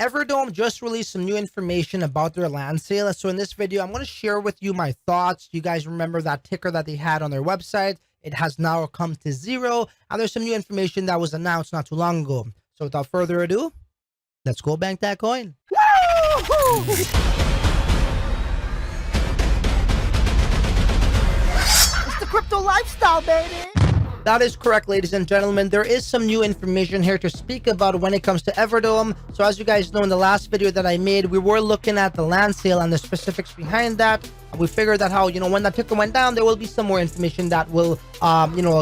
Everdome just released some new information about their land sale. So in this video, I'm going to share with you my thoughts. You guys remember that ticker that they had on their website? It has now come to zero, and there's some new information that was announced not too long ago. So without further ado, let's go bank that coin. Woo-hoo! It's the crypto lifestyle, baby. That is correct, ladies and gentlemen. There is some new information here to speak about when it comes to Everdome. So as you guys know, in the last video that I made, we were looking at the land sale and the specifics behind that. We figured that how, when that ticker went down, there will be some more information that will,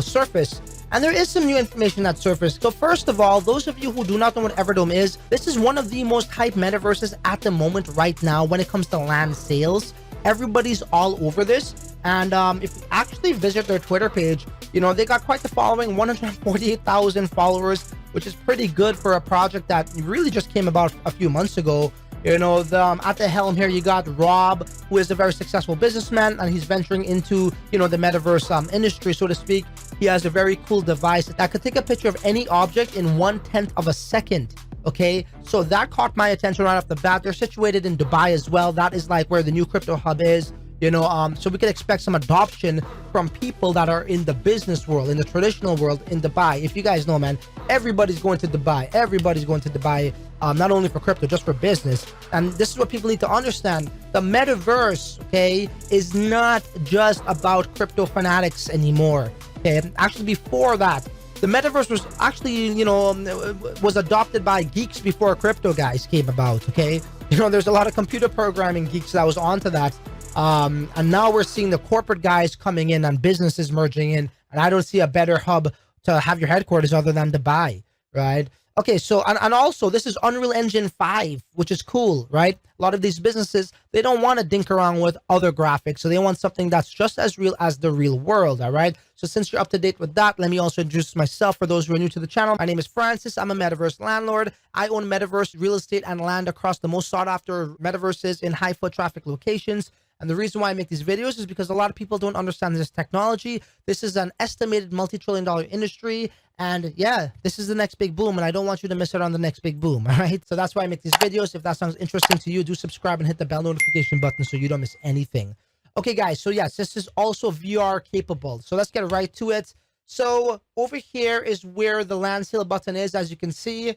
surface. And there is some new information that surfaced. So first of all, those of you who do not know what Everdome is, this is one of the most hyped metaverses at the moment right now when it comes to land sales. Everybody's all over this. And if you actually visit their Twitter page, they got quite the following, 148,000 followers, which is pretty good for a project that really just came about a few months ago. At the helm here, you got Rob, who is a very successful businessman, and he's venturing into, the metaverse industry, so to speak. He has a very cool device that could take a picture of any object in 1/10 of a second. Okay, so that caught my attention right off the bat. They're situated in Dubai as well. That is like where the new crypto hub is. So we could expect some adoption from people that are in the business world, in the traditional world in Dubai. If you guys know, man, everybody's going to Dubai. Everybody's going to Dubai, not only for crypto, just for business. And this is what people need to understand. The metaverse, okay, is not just about crypto fanatics anymore. Okay, actually before that, the metaverse was actually, was adopted by geeks before crypto guys came about, okay? There's a lot of computer programming geeks that was onto that. And now we're seeing the corporate guys coming in and businesses merging in, and I don't see a better hub to have your headquarters other than Dubai, right? Okay, so and also this is Unreal Engine 5, which is cool, right? A lot of these businesses, they don't want to dink around with other graphics, so they want something that's just as real as the real world, all right? So since you're up to date with that, let me also introduce myself for those who are new to the channel. My name is Francis. I'm a metaverse landlord. I own metaverse real estate and land across the most sought after metaverses in high foot traffic locations. And the reason why I make these videos is because a lot of people don't understand this technology. This is an estimated multi-trillion-dollar industry. And yeah, this is the next big boom. And I don't want you to miss out on the next big boom. All right. So that's why I make these videos. If that sounds interesting to you, do subscribe and hit the bell notification button so you don't miss anything. Okay, guys. So yes, this is also VR capable. So let's get right to it. So over here is where the land sale button is. As you can see,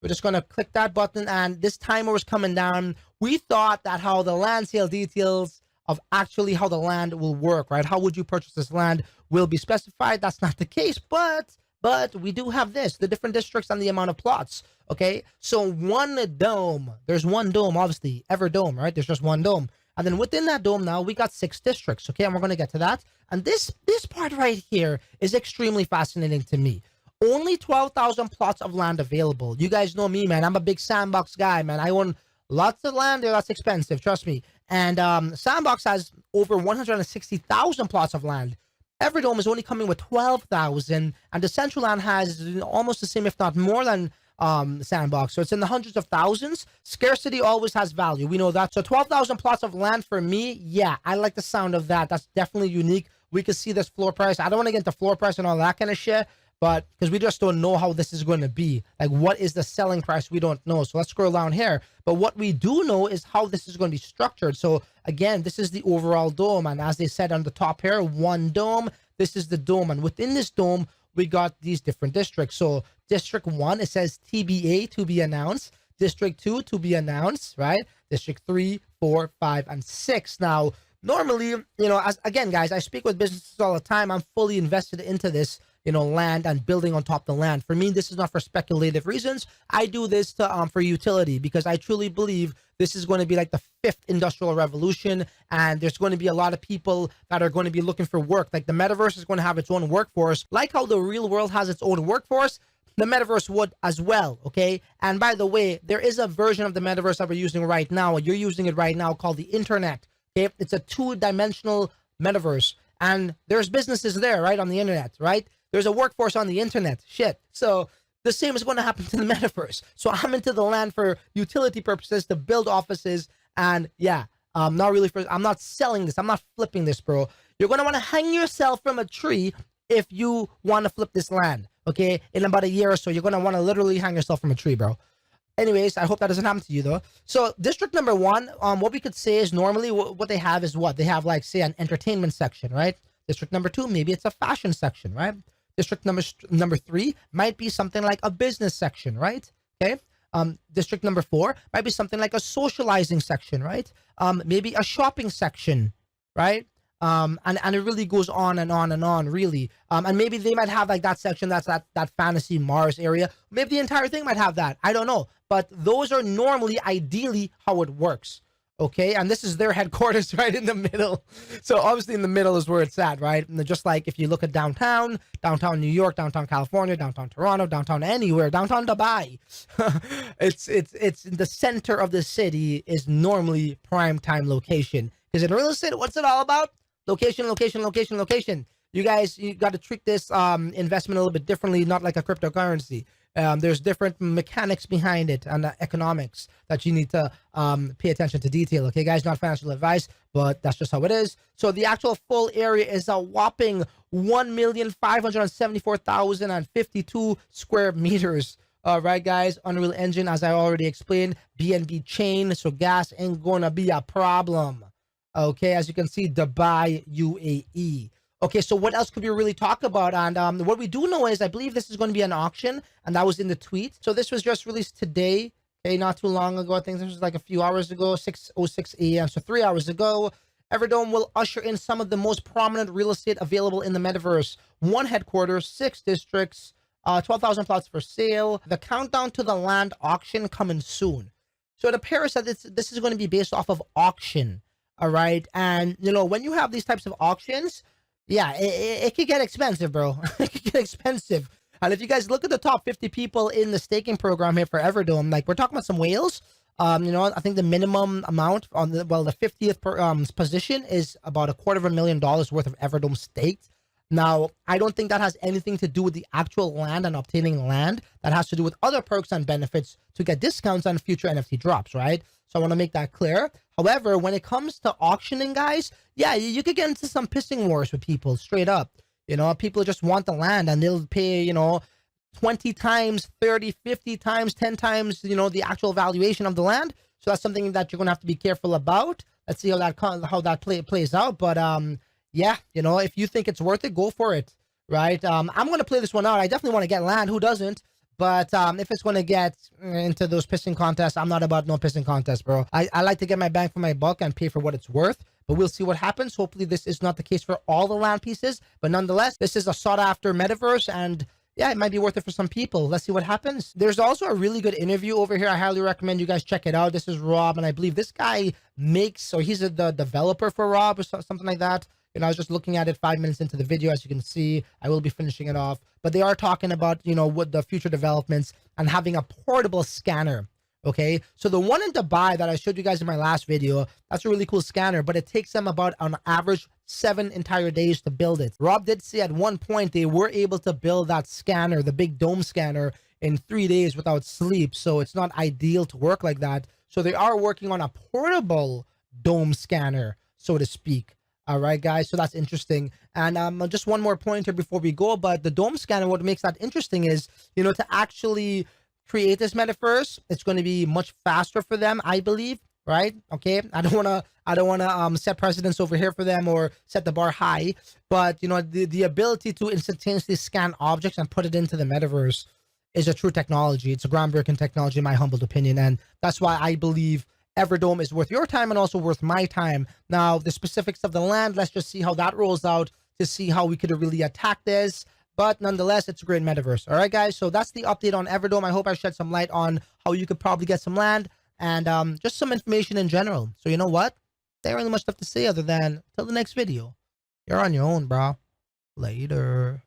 we're just going to click that button, and this timer was coming down. We thought that how the land sale details of actually how the land will work, right? How would you purchase this land will be specified. That's not the case, but we do have this, the different districts and the amount of plots, okay? So one dome, there's one dome, obviously, Everdome, right? There's just one dome. And then within that dome now, we got 6 districts, okay? And we're going to get to that. And this part right here is extremely fascinating to me. Only 12,000 plots of land available. You guys know me, man. I'm a big sandbox guy, man. I own lots of land there. That's expensive, trust me. And Sandbox has over 160,000 plots of land. Everdome is only coming with 12,000, and Decentraland has almost the same, if not more than Sandbox. So it's in the hundreds of thousands. Scarcity always has value. We know that. So 12,000 plots of land for me, yeah, I like the sound of that. That's definitely unique. We can see this floor price. I don't want to get into floor price and all that kind of shit, but because we just don't know how this is going to be. Like, what is the selling price? We don't know. So let's scroll down here. But what we do know is how this is going to be structured. So again, this is the overall dome. And as they said on the top here, one dome, this is the dome. And within this dome, we got these different districts. So District 1, it says TBA, to be announced. District 2, to be announced, right? District 3, 4, 5, and 6. Now, normally, again, guys, I speak with businesses all the time. I'm fully invested into this, land and building on top of the land. For me, this is not for speculative reasons. I do this for utility, because I truly believe this is going to be like the 5th industrial revolution, and there's going to be a lot of people that are going to be looking for work. Like, the metaverse is going to have its own workforce. Like how the real world has its own workforce, the metaverse would as well, okay? And by the way, there is a version of the metaverse that we're using right now. You're using it right now, called the internet. Okay? It's a 2-dimensional metaverse, and there's businesses there, right, on the internet, right? There's a workforce on the internet. Shit. So the same is going to happen to the metaverse. So I'm into the land for utility purposes, to build offices. And yeah, I'm not selling this. I'm not flipping this, bro. You're going to want to hang yourself from a tree if you want to flip this land. Okay. In about a year or so, you're going to want to literally hang yourself from a tree, bro. Anyways, I hope that doesn't happen to you though. So district number one, what we could say is normally what they have is what they have, like say an entertainment section, right? District number two, maybe it's a fashion section, right? District number three might be something like a business section, right? Okay. District number four might be something like a socializing section, right? Maybe a shopping section, right? And it really goes on and on and on, really. And maybe they might have like that section that's that fantasy Mars area. Maybe the entire thing might have that. I don't know. But those are normally, ideally, how it works. Okay, and this is their headquarters right in the middle. So obviously in the middle is where it's at, right? And just like if you look at downtown New York, downtown California, downtown Toronto, downtown anywhere, downtown Dubai, it's in the center of the city is normally prime time location. Because in real estate, what's it all about? Location, location, location, location. You guys, you got to treat this investment a little bit differently, not like a cryptocurrency. There's different mechanics behind it and economics that you need to pay attention to detail. Okay, guys, not financial advice, but that's just how it is. So the actual full area is a whopping 1,574,052 square meters. All right, guys, Unreal Engine, as I already explained, BNB chain, so gas ain't gonna be a problem. Okay, as you can see, Dubai, UAE. Okay, so what else could we really talk about? And what we do know is I believe this is going to be an auction, and that was in the tweet. So this was just released today, okay, not too long ago. I think this was like a few hours ago, 6:06 a.m., so 3 hours ago. Everdome will usher in some of the most prominent real estate available in the metaverse. 1 headquarters, 6 districts, 12,000 plots for sale. The countdown to the land auction coming soon. So it appears that this is going to be based off of auction, all right? And, you know, when you have these types of auctions, yeah, it could get expensive, bro. It could get expensive. And if you guys look at the top 50 people in the staking program here for Everdome, like we're talking about some whales. You know, I think the minimum amount on the 50th position is about $250,000 worth of Everdome staked. Now, I don't think that has anything to do with the actual land and obtaining land. That has to do with other perks and benefits to get discounts on future NFT drops, right? So I want to make that clear. However, when it comes to auctioning, guys, yeah, you could get into some pissing wars with people, straight up. You know, people just want the land and they'll pay, you know, 20 times, 30, 50 times, 10 times, you know, the actual valuation of the land. So that's something that you're going to have to be careful about. Let's see how that plays out. But yeah, you know, if you think it's worth it, go for it, right? I'm going to play this one out. I definitely want to get land. Who doesn't? But if it's going to get into those pissing contests, I'm not about no pissing contest, bro. I like to get my bang for my buck and pay for what it's worth. But we'll see what happens. Hopefully this is not the case for all the land pieces. But nonetheless, this is a sought after metaverse. And yeah, it might be worth it for some people. Let's see what happens. There's also a really good interview over here. I highly recommend you guys check it out. This is Rob. And I believe this guy makes, so he's the developer for Rob or something like that. You know, I was just looking at it 5 minutes into the video. As you can see, I will be finishing it off. But they are talking about, you know, what the future developments and having a portable scanner. Okay, so the one in Dubai that I showed you guys in my last video, that's a really cool scanner, but it takes them about on average 7 entire days to build it. Rob did say at one point they were able to build that scanner, the big dome scanner, in 3 days without sleep. So it's not ideal to work like that. So they are working on a portable dome scanner, so to speak. All right, guys, so that's interesting. And just one more pointer before we go, but the dome scanner, what makes that interesting is, you know, to actually create this metaverse, it's going to be much faster for them, I believe, right? Okay, I don't want to set precedents over here for them or set the bar high, but you know, the ability to instantaneously scan objects and put it into the metaverse is a true technology. It's a groundbreaking technology in my humble opinion, and that's why I believe Everdome is worth your time and also worth my time. Now, the specifics of the land, let's just see how that rolls out to see how we could really attack this. But nonetheless, it's a great metaverse. All right, guys. So that's the update on Everdome. I hope I shed some light on how you could probably get some land and just some information in general. So you know what? There ain't really much stuff to say other than till the next video. You're on your own, bro. Later.